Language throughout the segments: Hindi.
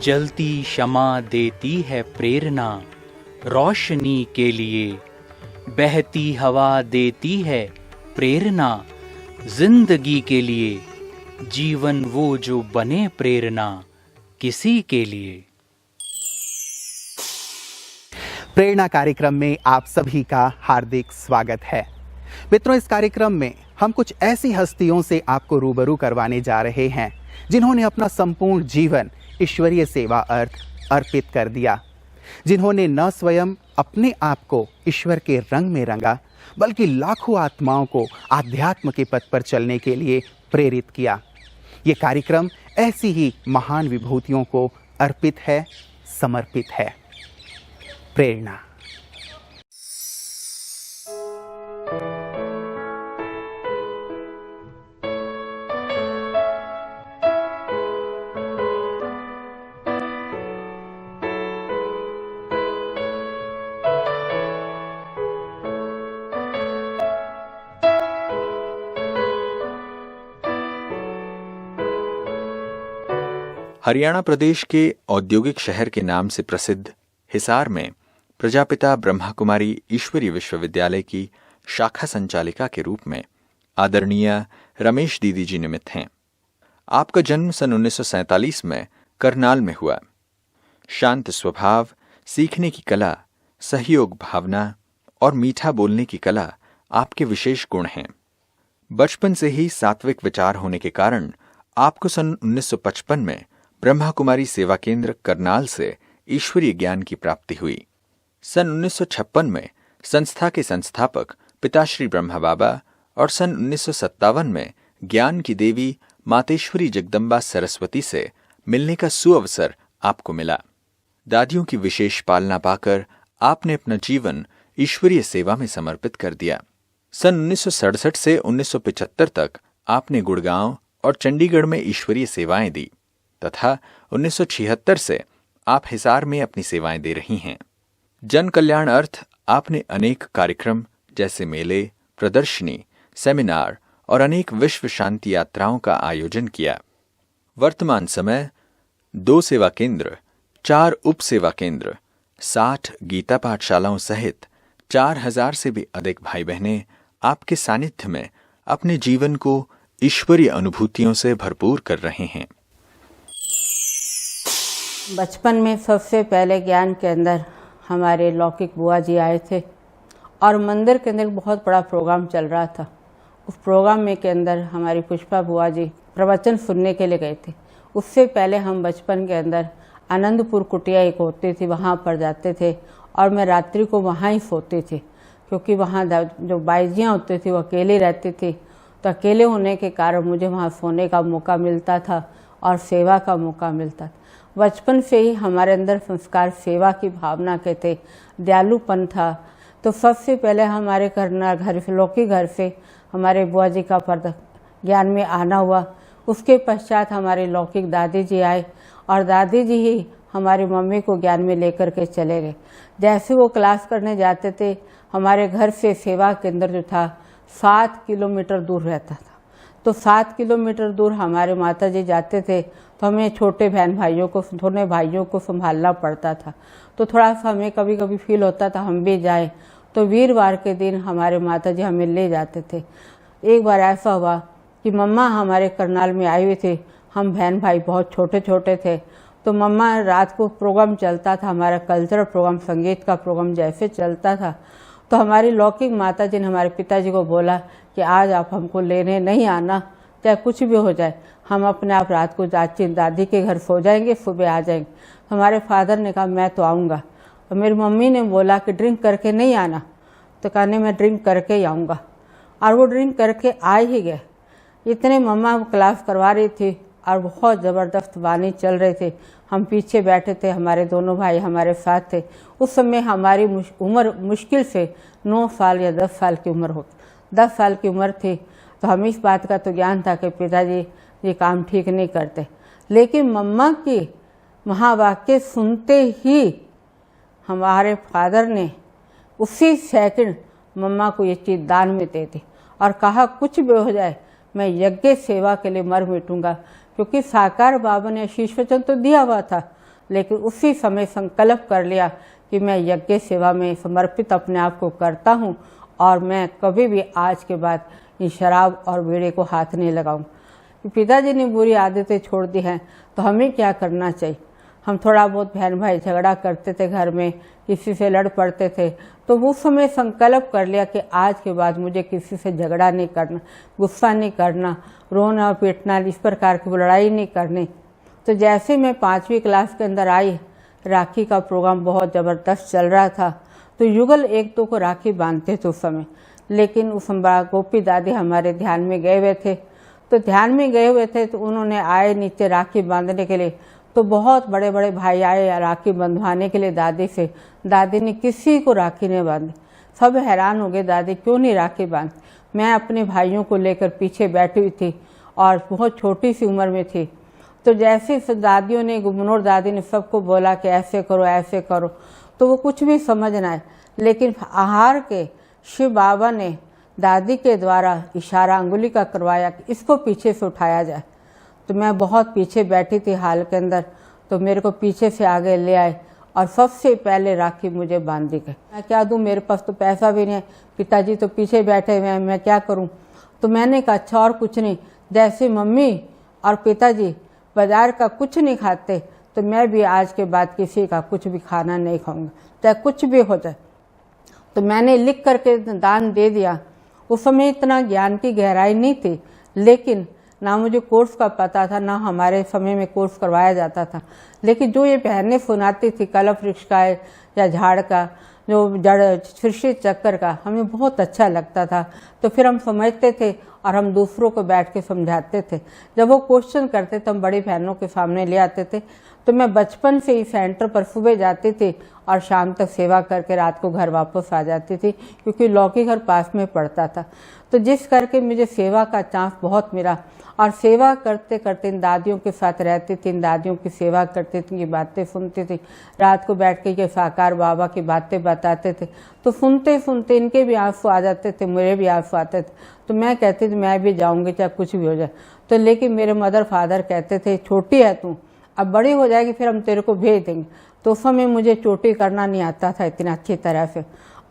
जलती क्षमा देती है प्रेरणा रोशनी के लिए, बहती हवा देती है प्रेरणा जिंदगी के लिए, जीवन वो जो बने प्रेरणा किसी के लिए। प्रेरणा कार्यक्रम में आप सभी का हार्दिक स्वागत है। मित्रों, इस कार्यक्रम में हम कुछ ऐसी हस्तियों से आपको रूबरू करवाने जा रहे हैं जिन्होंने अपना संपूर्ण जीवन ईश्वरीय सेवा अर्पित कर दिया, जिन्होंने न स्वयं अपने आप को ईश्वर के रंग में रंगा, बल्कि लाखों आत्माओं को आध्यात्म के पथ पर चलने के लिए प्रेरित किया। ये कार्यक्रम ऐसी ही महान विभूतियों को अर्पित है, समर्पित है। प्रेरणा। हरियाणा प्रदेश के औद्योगिक शहर के नाम से प्रसिद्ध हिसार में प्रजापिता ब्रह्मा कुमारी ईश्वरीय विश्वविद्यालय की शाखा संचालिका के रूप में आदरणीय रमेश दीदी जी निमित्त हैं। आपका जन्म सन 1947 में करनाल में हुआ। शांत स्वभाव, सीखने की कला, सहयोग भावना और मीठा बोलने की कला आपके विशेष गुण हैं। बचपन से ही सात्विक विचार होने के कारण आपको सन 1955 में ब्रह्मा कुमारी सेवा केंद्र करनाल से ईश्वरीय ज्ञान की प्राप्ति हुई। सन 1956 में संस्था के संस्थापक पिताश्री ब्रह्मा बाबा और सन 1957 में ज्ञान की देवी मातेश्वरी जगदम्बा सरस्वती से मिलने का सुअवसर आपको मिला। दादियों की विशेष पालना पाकर आपने अपना जीवन ईश्वरीय सेवा में समर्पित कर दिया। सन 1967 से 1975 तक आपने गुड़गांव और चंडीगढ़ में ईश्वरीय सेवाएं दी तथा 1976 से आप हिसार में अपनी सेवाएं दे रही हैं। जन कल्याण अर्थ आपने अनेक कार्यक्रम जैसे मेले, प्रदर्शनी, सेमिनार और अनेक विश्व शांति यात्राओं का आयोजन किया। वर्तमान समय 2 सेवा केंद्र, 4 उप सेवा केंद्र, 60 गीता पाठशालाओं सहित 4000 से भी अधिक भाई बहनें आपके सानिध्य में अपने जीवन को ईश्वरीय अनुभूतियों से भरपूर कर रहे हैं। बचपन में सबसे पहले ज्ञान के अंदर हमारे लौकिक बुआ जी आए थे और मंदिर के अंदर बहुत बड़ा प्रोग्राम चल रहा था। उस प्रोग्राम में के अंदर हमारी पुष्पा बुआ जी प्रवचन सुनने के लिए गए थे। उससे पहले हम बचपन के अंदर आनंदपुर कुटिया एक होती थी, वहाँ पर जाते थे और मैं रात्रि को वहाँ ही सोती थी, क्योंकि वहाँ जो बाईजियाँ होती थी वो अकेली रहती थी, तो अकेले होने के कारण मुझे वहाँ सोने का मौका मिलता था और सेवा का मौका मिलता था। बचपन से ही हमारे अंदर संस्कार सेवा की भावना के थे, दयालुपन था। तो सबसे पहले हमारे करना घर से, लौकिक घर से हमारे बुआ जी का ज्ञान में आना हुआ। उसके पश्चात हमारे लौकिक दादी जी आए और दादी जी ही हमारी मम्मी को ज्ञान में लेकर के चले गए। जैसे वो क्लास करने जाते थे, हमारे घर से सेवा केंद्र जो था 7 किलोमीटर दूर रहता था, तो 7 किलोमीटर दूर हमारे माता जी जाते थे, तो हमें छोटे बहन भाइयों को, थोड़े भाइयों को संभालना पड़ता था। तो थोड़ा सा हमें कभी कभी फील होता था हम भी जाएं, तो वीरवार के दिन हमारे माता जी हमें ले जाते थे। एक बार ऐसा हुआ कि मम्मा हमारे करनाल में आई हुई थी, हम बहन भाई बहुत छोटे छोटे थे, तो मम्मा रात को प्रोग्राम चलता था, हमारा कल्चरल प्रोग्राम, संगीत का प्रोग्राम जैसे चलता था, तो हमारी लौकिक माता जी ने हमारे पिताजी को बोला कि आज आप हमको लेने नहीं आना, चाहे कुछ भी हो जाए, हम अपने आप रात को दादी के घर सो जाएंगे, सुबह आ जाएंगे। हमारे फादर ने कहा मैं तो आऊँगा, और मेरी मम्मी ने बोला कि ड्रिंक करके नहीं आना, तो कहने मैं ड्रिंक करके ही आऊँगा, और वो ड्रिंक करके आ ही गए। इतने मम्मा क्लास करवा रही थी और बहुत ज़बरदस्त वाणी चल रहे थे, हम पीछे बैठे थे, हमारे दोनों भाई हमारे साथ थे। उस समय हमारी उम्र मुश्किल से 9 साल या 10 साल की उम्र हो, 10 साल की उम्र थी। तो हमें इस बात का तो ज्ञान था कि पिताजी ये काम ठीक नहीं करते, लेकिन मम्मा की महावाक्य सुनते ही हमारे फादर ने उसी सेकंड मम्मा को ये चीज़ दान में दे दी और कहा कुछ भी हो जाए मैं यज्ञ सेवा के लिए मर मिटूंगा, क्योंकि साकार बाबा ने आशीष वचन तो दिया हुआ था, लेकिन उसी समय संकल्प कर लिया कि मैं यज्ञ सेवा में समर्पित अपने आप को करता हूँ और मैं कभी भी आज के बाद इन शराब और बीड़ी को हाथ नहीं लगाऊँ। पिताजी ने बुरी आदतें छोड़ दी हैं तो हमें क्या करना चाहिए। हम थोड़ा बहुत बहन भाई झगड़ा करते थे, घर में किसी से लड़ पड़ते थे, तो उस समय संकल्प कर लिया कि आज के बाद मुझे किसी से झगड़ा नहीं करना, गुस्सा नहीं करना, रोना पीटना, इस प्रकार की लड़ाई नहीं करनी। तो जैसे मैं 5वीं क्लास के अंदर आई, राखी का प्रोग्राम बहुत ज़बरदस्त चल रहा था, तो युगल 1-2 को राखी बांधते थे उस समय। लेकिन उस समय गोपी दादी हमारे ध्यान में गए हुए थे, तो ध्यान में गए हुए थे तो उन्होंने आए नीचे राखी बांधने के लिए। तो बहुत बड़े बड़े भाई आए राखी बंधवाने के लिए दादी से। दादी ने किसी को राखी नहीं बांधी। सब हैरान हो गए, दादी क्यों नहीं राखी बांधी। मैं अपने भाइयों को लेकर पीछे बैठी हुई थी और बहुत छोटी सी उम्र में थी। तो जैसे दादियों ने, गुमनोर दादी ने सबको बोला कि ऐसे करो ऐसे करो, तो वो कुछ भी समझ ना आए। लेकिन आहार के शिव बाबा ने दादी के द्वारा इशारा अंगुली का करवाया कि इसको पीछे से उठाया जाए। तो मैं बहुत पीछे बैठी थी हाल के अंदर, तो मेरे को पीछे से आगे ले आए और सबसे पहले राखी मुझे बांधी गई। मैं क्या दूं, मेरे पास तो पैसा भी नहीं है, पिताजी तो पीछे बैठे हुए हैं, मैं क्या करूं। तो मैंने कहा अच्छा और कुछ नहीं, जैसे मम्मी और पिताजी बाजार का कुछ नहीं खाते तो मैं भी आज के बाद किसी का कुछ भी खाना नहीं खाऊंगा, चाहे कुछ भी हो जाए। तो मैंने लिख करके दान दे दिया। उस समय इतना ज्ञान की गहराई नहीं थी, लेकिन ना मुझे कोर्स का पता था, ना हमारे समय में कोर्स करवाया जाता था। लेकिन जो ये बहनें सुनाती थी कल्प वृक्ष का या झाड़ का, जो जड़ शीर्ष चक्कर का, हमें बहुत अच्छा लगता था। तो फिर हम समझते थे और हम दूसरों को बैठ के समझाते थे। जब वो क्वेश्चन करते तो हम बड़ी बहनों के सामने ले आते थे। तो मैं बचपन से ही सेंटर पर सुबह जाती थी और शाम तक सेवा करके रात को घर वापस आ जाती थी, क्योंकि लौकी घर पास में पड़ता था। तो जिस करके मुझे सेवा का चांस बहुत मिला और सेवा करते करते इन दादियों के साथ रहती थी, इन दादियों की सेवा करती थी, ये बातें सुनती थी। रात को बैठ के ये साकार बाबा की बातें बताते थे, तो सुनते सुनते इनके भी आंसू आ जाते थे, मेरे भी आंसू आते थे। तो मैं कहती थी मैं भी जाऊँगी चाहे कुछ भी हो जाए। तो लेकिन मेरे मदर फादर कहते थे छोटी है तू, अब बड़ी हो जाएगी फिर हम तेरे को भेज देंगे। तो उस समय मुझे चोटी करना नहीं आता था इतना अच्छी तरह से।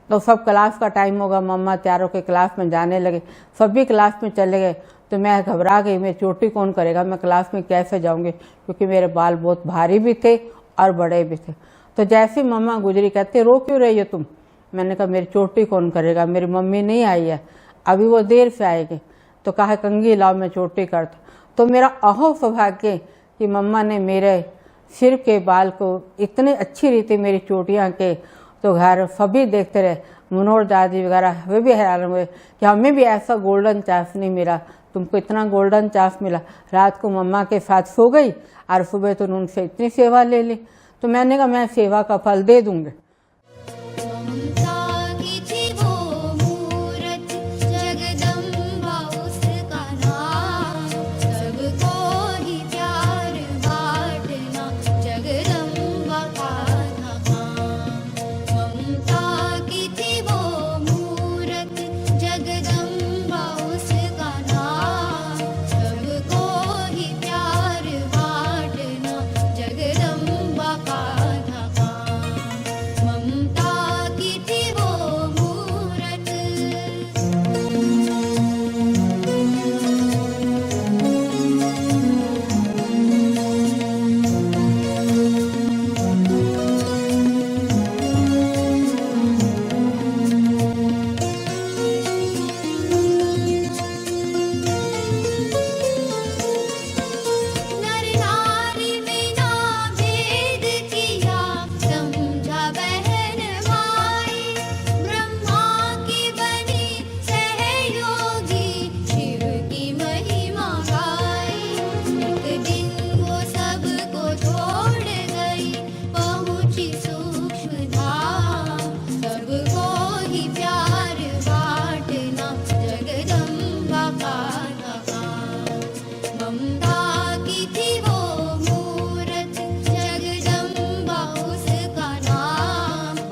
तो सब क्लास का टाइम होगा, मम्मा तैयारों के क्लास में जाने लगे, सभी क्लास में चले गए। तो मैं घबरा गई, मैं चोटी कौन करेगा, मैं क्लास में कैसे जाऊंगी, क्योंकि मेरे बाल बहुत भारी भी थे और बड़े भी थे। तो जैसे मम्मा गुजरी कहते रो क्यों रही हो तुम। मैंने कहा मेरी चोटी कौन करेगा, मेरी मम्मी नहीं आई है, अभी वो देर से आएगी। तो कहा कंघी लाओ मैं चोटी करता। तो मेरा अहो सौभाग्य कि मम्मा ने मेरे सिर के बाल को इतने अच्छी रीति मेरी चोटियाँ के, तो घर सभी देखते रहे, मनोहर दादी वगैरह वे भी हैरान हुए कि हमें भी ऐसा गोल्डन चांस नहीं मिला, तुमको इतना गोल्डन चांस मिला। रात को मम्मा के साथ सो गई और सुबह तो उनसे इतनी सेवा ले ली। तो मैंने कहा मैं सेवा का फल दे दूंगी।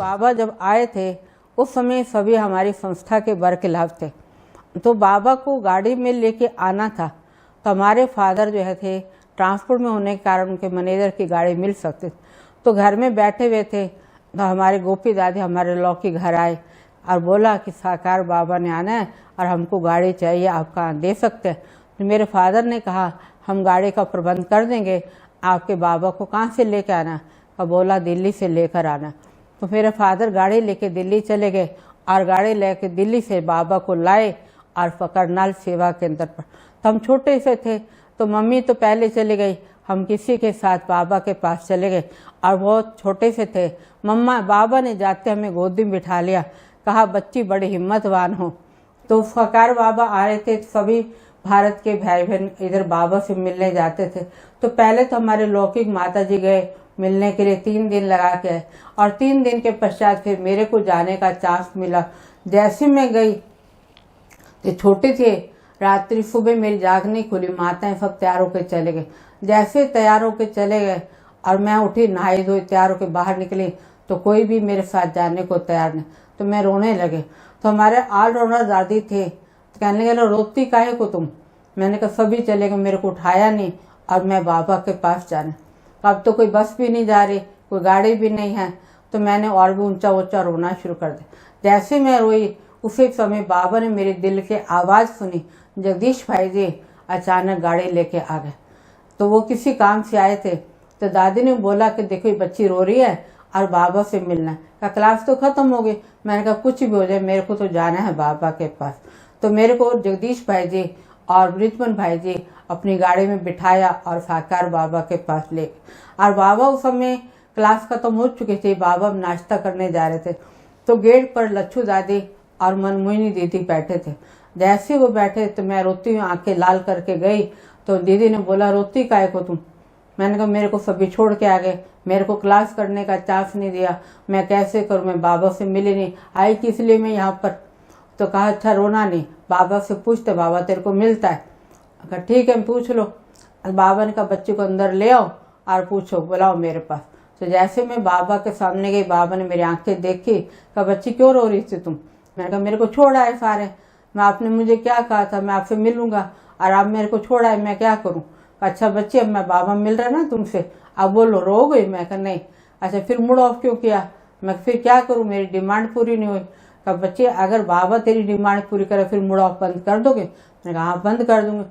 बाबा जब आए थे उस समय सभी हमारी संस्था के बरखिलाफ थे। तो बाबा को गाड़ी में लेके आना था, तो हमारे फादर जो है थे ट्रांसपोर्ट में होने के कारण उनके मैनेजर की गाड़ी मिल सकती थी। तो घर में बैठे हुए थे तो हमारे गोपी दादी हमारे लौकी घर आए और बोला कि साकार बाबा ने आना है और हमको गाड़ी चाहिए, आप कहाँ दे सकते हैं। तो मेरे फादर ने कहा हम गाड़ी का प्रबंध कर देंगे, आपके बाबा को कहाँ से लेकर आना। और बोला दिल्ली से लेकर आना। तो मेरे फादर गाड़ी लेके दिल्ली चले गए और गाड़ी लेके दिल्ली से बाबा को लाए और करनाल सेवा केंद्र पर। तो हम छोटे से थे तो मम्मी तो पहले चली गई, हम किसी के साथ बाबा के पास चले गए और बहुत छोटे से थे। बाबा ने जाते हमें गोदी में बिठा लिया, कहा बच्ची बड़ी हिम्मतवान हो। तो फकार बाबा आ रहे थे, सभी भारत के भाई बहन इधर बाबा से मिलने जाते थे। तो पहले तो हमारे लौकिक माता जी गए मिलने के लिए, 3 दिन लगा के आए और 3 दिन के पश्चात फिर मेरे को जाने का चांस मिला। जैसे मैं गई तो छोटे थे, रात्रि सुबह मेरी जाग नहीं खुली, माताएं सब तैयार होकर चले गए। जैसे तैयार होकर चले गए और मैं उठी, नहाई धोई तैयार होकर बाहर निकली तो कोई भी मेरे साथ जाने को तैयार नहीं। तो मैं रोने लगे। तो हमारे ऑलराउंडर दादी थे, तो कहने लगे रोती काहे को तुम। मैंने कहा सभी चले गए, मेरे को उठाया नहीं और मैं बाबा के पास जाने। अब तो कोई बस भी नहीं जा रही, कोई गाड़ी भी नहीं है। तो मैंने और भी ऊंचा ऊंचा रोना शुरू कर दिया। जैसे मैं रोई उसी समय बाबा ने मेरे दिल की आवाज़ सुनी, जगदीश भाई जी अचानक गाड़ी लेके आ गए। तो वो किसी काम से आए थे। तो दादी ने बोला कि देखो ये बच्ची रो रही है और बाबा से मिलना है। क्लास तो खत्म हो गई। मैंने कहा कुछ भी हो जाए मेरे को तो जाना है बाबा के पास। तो मेरे को जगदीश भाई जी और ब्रिजमन भाई जी अपनी गाड़ी में बिठाया और साकार बाबा के पास ले। और बाबा उस समय क्लास खत्म हो चुकी थी, बाबा नाश्ता करने जा रहे थे। तो गेट पर लच्छू दादी और मनमोहिनी दीदी बैठे थे। जैसे वो बैठे तो मैं रोती हुई आंखें लाल करके गई। तो दीदी ने बोला रोती काहे को तुम। मैंने कहा मेरे को सभी छोड़ के आ गए, मेरे को क्लास करने का चांस नहीं दिया, मैं कैसे करूँ, मैं बाबा से मिली नहीं, आई किस लिए मैं यहाँ पर। तो कहा अच्छा रोना नहीं, बाबा से पूछते, बाबा तेरे को मिलता है। कहा ठीक है पूछ लो। बाबा ने कहा बच्चे को अंदर ले आओ और पूछो, बुलाओ मेरे पास। तो जैसे मैं बाबा के सामने गई, बाबा ने मेरी आंखें देखी, कहा बच्ची क्यों रो रही थी तुम। मैंने कहा मेरे को छोड़ा है सारे, मैं आपने मुझे क्या कहा था मैं आपसे मिलूंगा और आप मेरे को छोड़ा है, मैं क्या करूँ। अच्छा बच्ची अब मैं बाबा मिल रहा ना तुमसे, अब बोलो रो गई। मैं कहा नहीं। अच्छा फिर मूड ऑफ क्यों किया। मैं फिर क्या करूँ, मेरी डिमांड पूरी नहीं हुई। कहा बच्चे अगर बाबा तेरी डिमांड पूरी करे फिर मूड ऑफ बंद कर दोगे। मैंने कहा हाँ बंद कर दूंगी।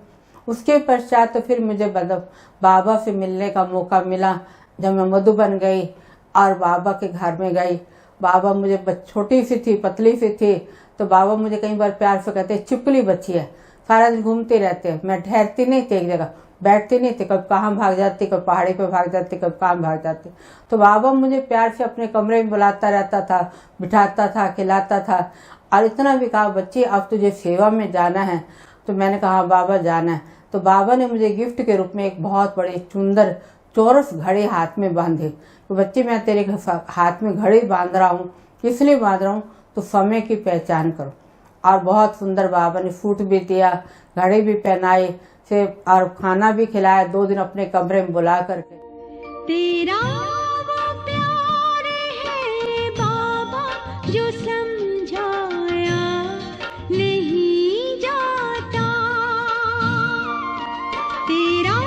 उसके पश्चात तो फिर मुझे बाबा से मिलने का मौका मिला जब मैं मधुबन गई और बाबा के घर में गई। बाबा मुझे छोटी सी थी, पतली सी थी, तो बाबा मुझे कई बार प्यार से कहते चिपकली बच्ची है, सारा दिन घूमते रहते। मैं ठहरती नहीं थी एक जगह, बैठती नहीं थी, कभी कहाँ भाग जाती, कभी पहाड़ी पे भाग जाती, कभी कहाँ भाग जाती। तो बाबा मुझे प्यार से अपने कमरे में बुलाता रहता था, बिठाता था, खिलाता था और इतना भी कहा बच्ची अब तुझे सेवा में जाना है। तो मैंने कहा बाबा जाना है। तो बाबा ने मुझे गिफ्ट के रूप में एक बहुत बड़ी सुंदर चौरस घड़ी हाथ में बांधी। तो बच्ची मैं तेरे हाथ में घड़ी बांध रहा हूँ, इसलिए बांध रहा हूँ तो समय की पहचान करो। और बहुत सुंदर बाबा ने सूट भी दिया, घड़ी भी पहनाई से और खाना भी खिलाया 2 दिन अपने कमरे में बुला करके। तेरा वो प्यार है बाबा जो समझाया नहीं जाता। तेरा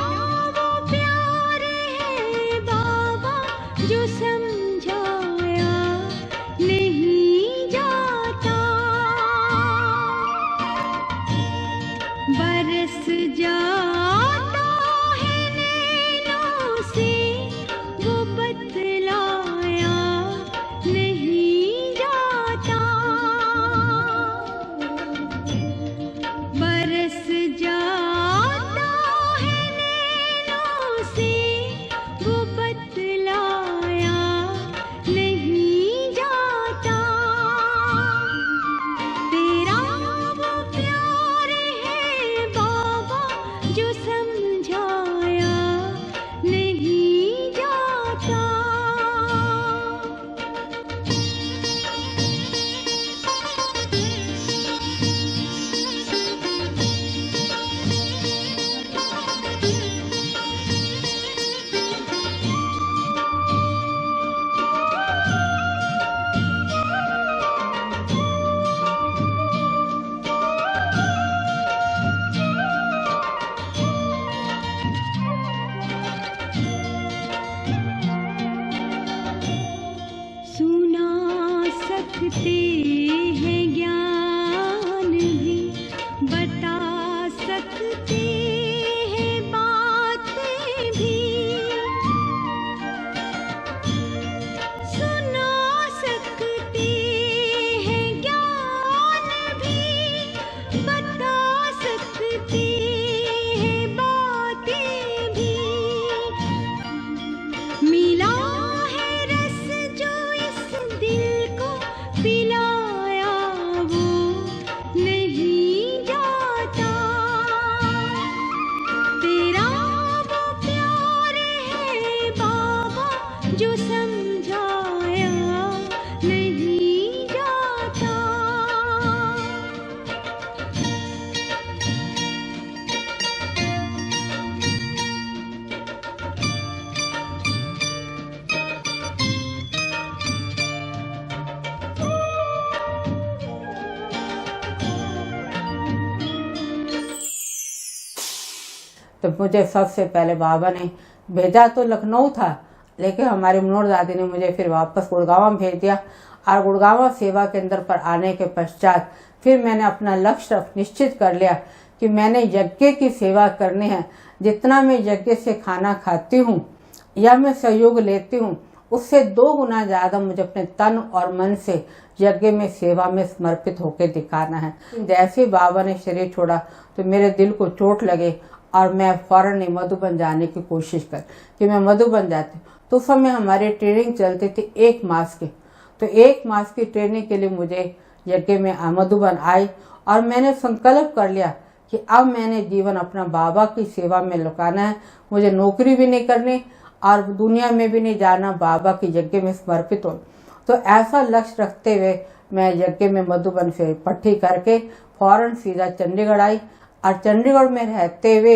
वो प्यार है बाबा जो समझाया नहीं जाता। बरस जाता है नैनों से वो सकते हैं ज्ञान भी, बता सकते हैं बातें भी, सुना सकते हैं ज्ञान भी, बता सकते हैं बातें भी। मिला है रस जो इस दिल को पिलाया वो नहीं जाता, तेरा वो प्यार है बाबा जो समझाया नहीं जाता। तो मुझे सबसे पहले बाबा ने भेजा तो लखनऊ था, लेकिन हमारी मनोहर दादी ने मुझे फिर वापस गुड़गांव भेज दिया। और गुड़गांव सेवा केंद्र पर आने के पश्चात फिर मैंने अपना लक्ष्य निश्चित कर लिया कि मैंने यज्ञ की सेवा करनी है। जितना मैं यज्ञ से खाना खाती हूँ या मैं सहयोग लेती हूँ, उससे 2 गुना ज्यादा मुझे अपने तन और मन से यज्ञ में सेवा में समर्पित होकर दिखाना है। जैसे बाबा ने शरीर छोड़ा तो मेरे दिल को चोट लगे और मैं फौरन ही मधुबन जाने की कोशिश कर कि मैं मधुबन जाती। तो उस समय हमारी ट्रेनिंग चलती थी 1 मास की। तो 1 मास की ट्रेनिंग के लिए मुझे यज्ञ में मधुबन आई और मैंने संकल्प कर लिया कि अब मैंने जीवन अपना बाबा की सेवा में लगाना है। मुझे नौकरी भी नहीं करनी और दुनिया में भी नहीं जाना, बाबा की यज्ञ में समर्पित हो। तो ऐसा लक्ष्य रखते हुए मैं यज्ञ में मधुबन से पट्टी करके फौरन सीधा चंडीगढ़ आई। और चंडीगढ़ में रहते हुए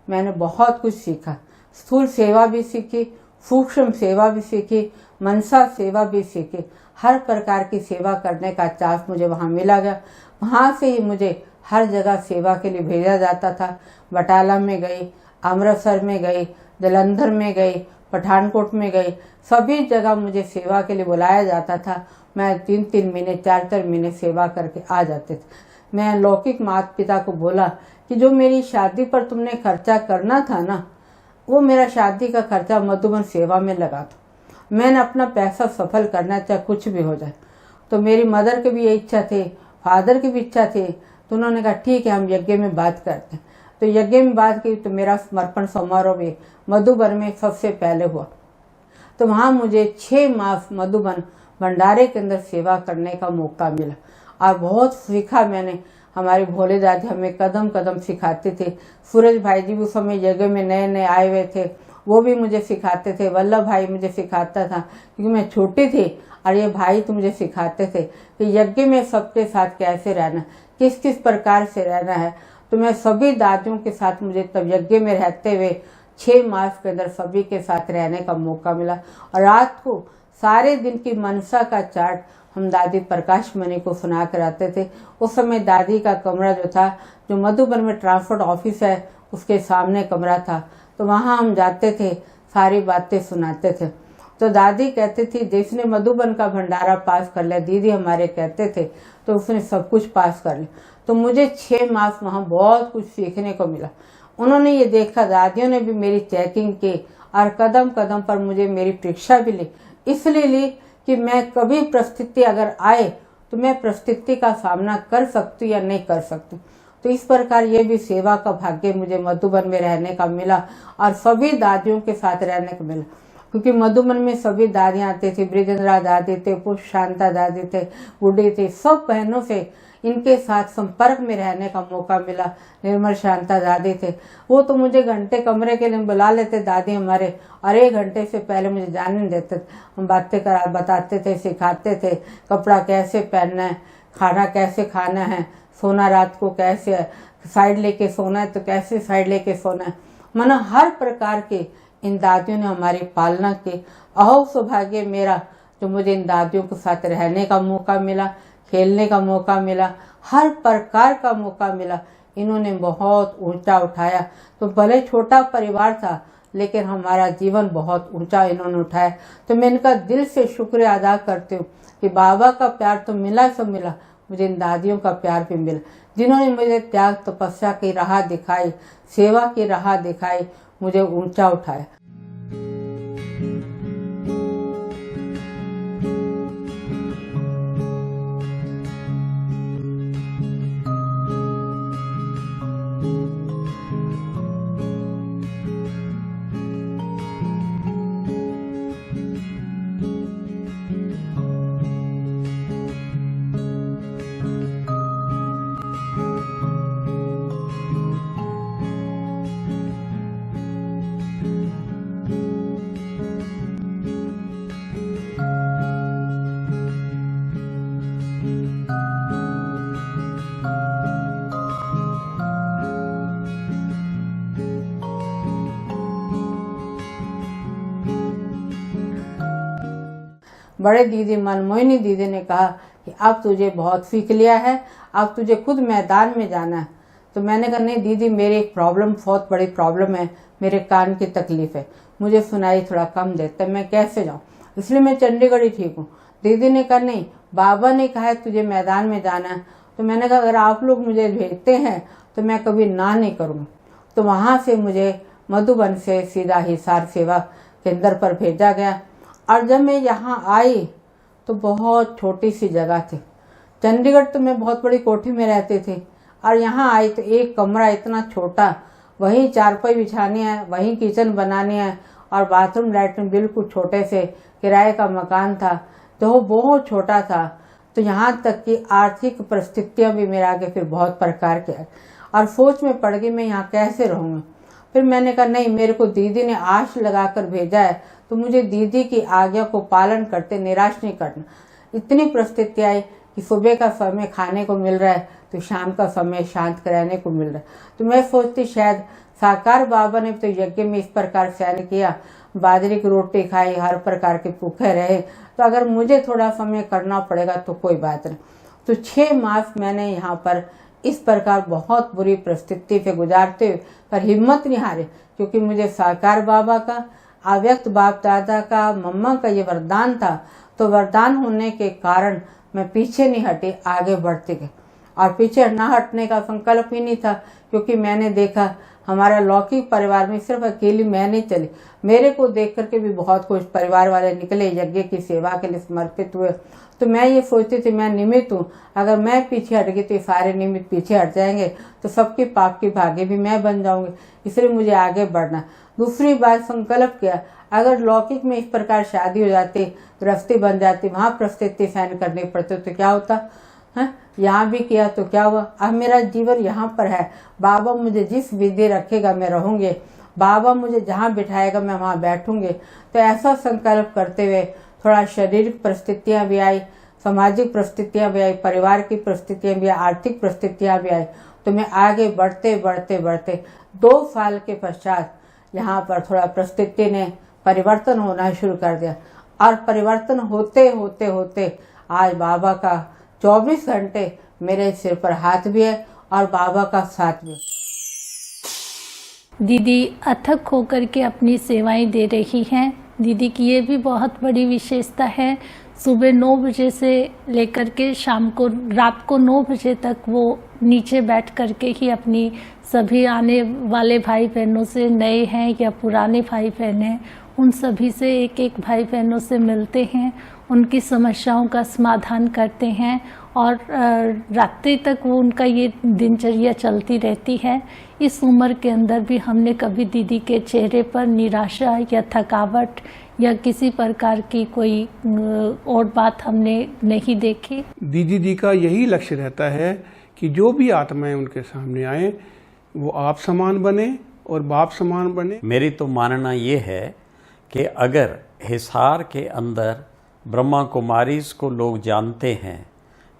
मैंने बहुत कुछ सीखा। स्थूल सेवा भी सीखी, सूक्ष्म सेवा भी सीखी, मनसा सेवा भी सीखी। हर प्रकार की सेवा करने का चांस मुझे वहाँ मिला गया। वहाँ से ही मुझे हर जगह सेवा के लिए भेजा जाता था। बटाला में गई, अमृतसर में गई, जलंधर में गई, पठानकोट में गई, सभी जगह मुझे सेवा के लिए बुलाया जाता था। मैं 3-3 महीने 4-4 महीने सेवा करके आ जाते थे। मैं लौकिक माता पिता को बोला कि जो मेरी शादी पर तुमने खर्चा करना था ना, वो मेरा शादी का खर्चा मधुबन सेवा में लगा दो। मैंने अपना पैसा सफल करना, चाहे कुछ भी हो जाए। तो मेरी मदर की भी ये इच्छा थी, फादर की भी इच्छा थी। तो उन्होंने कहा ठीक है, हम यज्ञ में बात करते हैं। तो यज्ञ में बात की तो मेरा समर्पण समारोह भी मधुबन में सबसे पहले हुआ। तो वहाँ मुझे 6 मास मधुबन भंडारे के अंदर सेवा करने का मौका मिला और बहुत सीखा मैंने। हमारी भोले दादी हमें कदम कदम सिखाते थे। सूरज भाई जी उस समय यज्ञ में नए नए आए हुए थे, वो भी मुझे सिखाते थे। वल्लभ भाई मुझे सिखाता था क्योंकि मैं छोटी थी, और ये भाई तो मुझे सिखाते थे कि यज्ञ में सबके साथ कैसे रहना, किस किस प्रकार से रहना है। तो मैं सभी दादियों के साथ मुझे तब यज्ञ में रहते हुए 6 मास के अंदर सभी के साथ रहने का मौका मिला। और रात को सारे दिन की मनसा का चार्ट हम दादी प्रकाश मणि को सुना कर आते थे। उस समय दादी का कमरा जो था, जो मधुबन में ट्रांसपोर्ट ऑफिस है उसके सामने कमरा था, तो वहाँ हम जाते थे, सारी बातें सुनाते थे। तो दादी कहती थी जिसने मधुबन का भंडारा पास कर लिया, दीदी हमारे कहते थे, तो उसने सब कुछ पास कर लिया। तो मुझे 6 मास वहाँ बहुत कुछ सीखने को मिला। उन्होंने ये देखा, दादियों ने भी मेरी चेकिंग की और कदम कदम पर मुझे मेरी परीक्षा भी ली। इसलिए ली कि मैं कभी परिस्थिति अगर आए तो मैं परिस्थिति का सामना कर सकती या नहीं कर सकती। तो इस प्रकार ये भी सेवा का भाग्य मुझे मधुबन में रहने का मिला और सभी दादियों के साथ रहने को मिला। क्योंकि मधुबन में सभी दादियाँ आती थी, ब्रिजेंद्रा दादी थे, पुष्प शांता दादी थे, बूढ़ी थी, सब बहनों से इनके साथ संपर्क में रहने का मौका मिला। निर्मल शांता दादी थे, वो तो मुझे घंटे कमरे के लिए बुला लेते दादी हमारे, और 1 घंटे से पहले मुझे जाने नहीं देते। हम बातें करा बताते थे, सिखाते थे कपड़ा कैसे पहनना है, खाना कैसे खाना है, सोना रात को कैसे साइड लेके सोना है तो कैसे साइड लेके सोना है। माना हर प्रकार के इन दादियों ने हमारी पालना की। अहो सौभाग्य मेरा जो मुझे इन दादियों के साथ रहने का मौका मिला, खेलने का मौका मिला, हर प्रकार का मौका मिला। इन्होंने बहुत ऊंचा उठाया। तो भले छोटा परिवार था लेकिन हमारा जीवन बहुत ऊंचा इन्होंने उठाया। तो मैं इनका दिल से शुक्रिया अदा करती हूँ कि बाबा का प्यार तो मिला सो मिला, मुझे इन दादियों का प्यार भी मिला, जिन्होंने मुझे त्याग तपस्या की राह दिखाई, सेवा की राह दिखाई, मुझे ऊंचा उठाया। बड़े दीदी मनमोहिनी दीदी ने कहा कि अब तुझे बहुत सीख लिया है, अब तुझे खुद मैदान में जाना है। तो मैंने कहा नहीं दीदी, मेरी एक प्रॉब्लम, बहुत बड़ी प्रॉब्लम है, मेरे कान की तकलीफ है, मुझे सुनाई थोड़ा कम देता है, मैं कैसे जाऊँ, इसलिए मैं चंडीगढ़ ही ठीक हूँ। दीदी ने कहा नहीं, बाबा ने कहा है तुझे मैदान में जाना है। तो मैंने कहा अगर आप लोग मुझे भेजते हैं तो मैं कभी ना नहीं करूँगी। तो वहाँ से मुझे मधुबन से सीधा हिसार सेवा केंद्र पर भेजा गया। और जब मैं यहाँ आई तो बहुत छोटी सी जगह थी। चंडीगढ़ तो मैं बहुत बड़ी कोठी में रहती थी, और यहाँ आई तो एक कमरा इतना छोटा, वहीं चारपाई बिछानी है, वहीं किचन बनानी है, और बाथरूम लैट्रिन बिल्कुल छोटे से किराए का मकान था, तो वो बहुत छोटा था। तो यहाँ तक कि आर्थिक परिस्थितियाँ भी मेरे आगे फिर बहुत प्रकार के आई, और सोच में पड़ गई मैं यहाँ कैसे रहूँगी। फिर मैंने कहा नहीं, मेरे को दीदी ने आश लगाकर भेजा है, तो मुझे दीदी की आज्ञा को पालन करते निराश नहीं करना। इतनी परिस्थिति आई कि सुबह का समय खाने को मिल रहा है तो शाम का समय शांत कराने को मिल रहा है। तो मैं सोचती शायद साकार बाबा ने तो यज्ञ में इस प्रकार सहन किया, बाजरे की रोटी खाई, हर प्रकार के भूखे रहे, तो अगर मुझे थोड़ा समय करना पड़ेगा तो कोई बात नहीं। तो 6 मास मैंने यहाँ पर इस प्रकार बहुत बुरी परिस्थिति से गुजारते हुए पर हिम्मत नहीं हारे, क्योंकि मुझे साकार बाबा का, अव्यक्त बाप दादा का, मम्मा का ये वरदान था। तो वरदान होने के कारण मैं पीछे नहीं हटी, आगे बढ़ती गई। और पीछे ना हटने का संकल्प ही नहीं था, क्योंकि मैंने देखा हमारा लौकिक परिवार में सिर्फ अकेली मैं नहीं चली, मेरे को देख करके भी बहुत कुछ परिवार वाले निकले, यज्ञ की सेवा के लिए समर्पित हुए। तो मैं ये सोचती थी मैं निमित्त हूँ, अगर मैं पीछे हट गई तो सारे निमित्त पीछे हट जाएंगे, तो सबकी पाप की भागी भी मैं बन जाऊंगी, इसलिए मुझे आगे बढ़ना। दूसरी बात संकल्प किया, अगर लौकिक में इस प्रकार शादी हो जाती, गृहस्थी बन जाती, वहाँ परिस्थिति सहन करनी पड़ती तो क्या होता है। यहाँ भी किया तो क्या हुआ, अब मेरा जीवन यहाँ पर है, बाबा मुझे जिस विधि रखेगा मैं रहूँगी, बाबा मुझे जहाँ बिठाएगा मैं वहाँ बैठूंगी। तो ऐसा संकल्प करते हुए थोड़ा शारीरिक परिस्थितियाँ भी आई, सामाजिक परिस्थितियाँ भी आई, परिवार की परिस्थितियाँ भी आई, आर्थिक परिस्थितियाँ भी आई। तो मैं आगे बढ़ते बढ़ते बढ़ते 2 साल के पश्चात यहाँ पर थोड़ा परिस्थिति ने परिवर्तन होना शुरू कर दिया, और परिवर्तन होते होते होते आज बाबा का 24 घंटे मेरे सिर पर हाथ भी है और बाबा का साथ भी। दीदी अथक होकर के अपनी सेवाएं दे रही हैं। दीदी की ये भी बहुत बड़ी विशेषता है, सुबह 9 बजे से लेकर के शाम को रात को 9 बजे तक वो नीचे बैठ करके ही अपनी सभी आने वाले भाई बहनों से, नए हैं या पुराने भाई बहन हैं, उन सभी से एक एक भाई बहनों से मिलते हैं, उनकी समस्याओं का समाधान करते हैं, और रात्रि तक वो उनका ये दिनचर्या चलती रहती है। इस उम्र के अंदर भी हमने कभी दीदी के चेहरे पर निराशा या थकावट या किसी प्रकार की कोई और बात हमने नहीं देखी। दीदी जी का यही लक्ष्य रहता है कि जो भी आत्माएं उनके सामने आए वो आप समान बने और बाप समान बने। मेरी तो मानना ये है कि अगर हिसार के अंदर ब्रह्मा कुमारीज को लोग जानते हैं,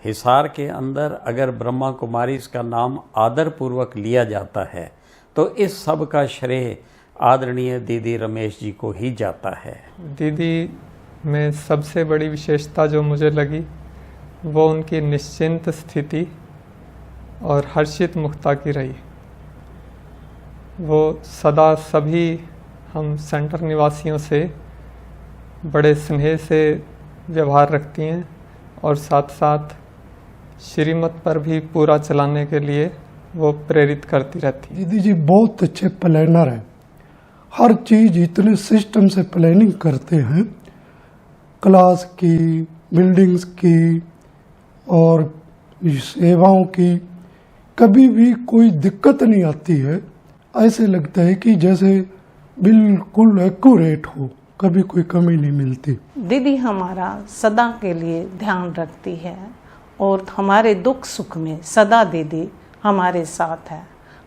हिसार के अंदर अगर ब्रह्मा कुमारीज का नाम आदर पूर्वक लिया जाता है, तो इस सब का श्रेय आदरणीय दीदी रमेश जी को ही जाता है। दीदी में सबसे बड़ी विशेषता जो मुझे लगी वो उनकी निश्चिंत स्थिति और हर्षित मुक्ता की रही। वो सदा सभी हम सेंटर निवासियों से बड़े स्नेह से व्यवहार रखती हैं और साथ साथ श्रीमत पर भी पूरा चलाने के लिए वो प्रेरित करती रहती हैं। दीदी जी बहुत अच्छे प्लानर हैं, हर चीज़ इतने सिस्टम से प्लानिंग करते हैं, क्लास की, बिल्डिंग्स की और सेवाओं की, कभी भी कोई दिक्कत नहीं आती है। ऐसे लगता है कि जैसे बिल्कुल एक्यूरेट हो, कभी कोई कमी नहीं मिलती। दीदी हमारा सदा के लिए ध्यान रखती है और हमारे दुख सुख में सदा दीदी हमारे साथ है।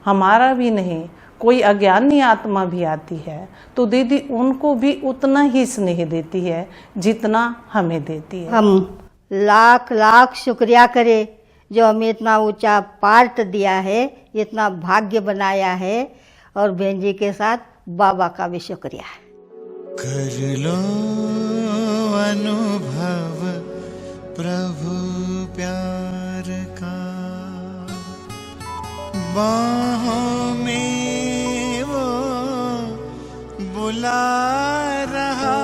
हमारा भी नहीं, कोई अज्ञानी आत्मा भी आती है तो दीदी उनको भी उतना ही स्नेह देती है जितना हमें देती है। हम लाख लाख शुक्रिया करें जो हमें इतना ऊंचा पार्ट दिया है, इतना भाग्य बनाया है, और बहन जी के साथ बाबा का भी शुक्रिया है। कर लो अनुभव प्रभु प्यार का, बाहों में वो बुला रहा,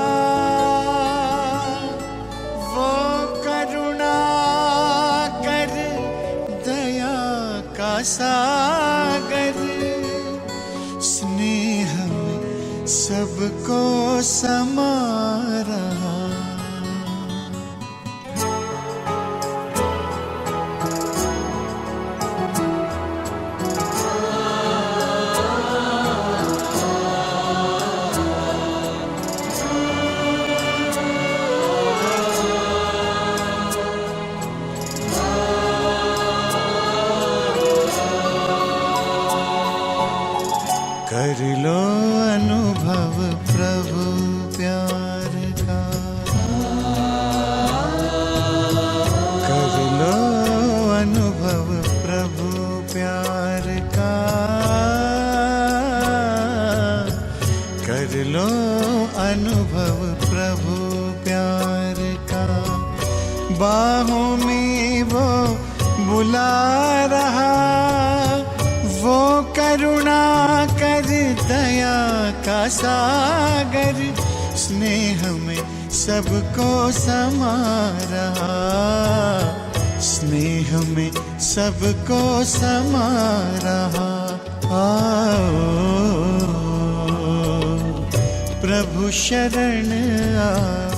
वो करुणा कर दया का सागर, स्नेह में सबको समा रहा। कर लो अनुभव प्रभु प्यार का, कर लो अनुभव प्रभु प्यार का, कर लो अनुभव प्रभु प्यार का, बाहों में वो बुला रहा, वो करुणा कर दया का सागर, स्नेह में सबको समा रहा, स्नेह में सबको समा रहा। आओ प्रभु शरण आओ।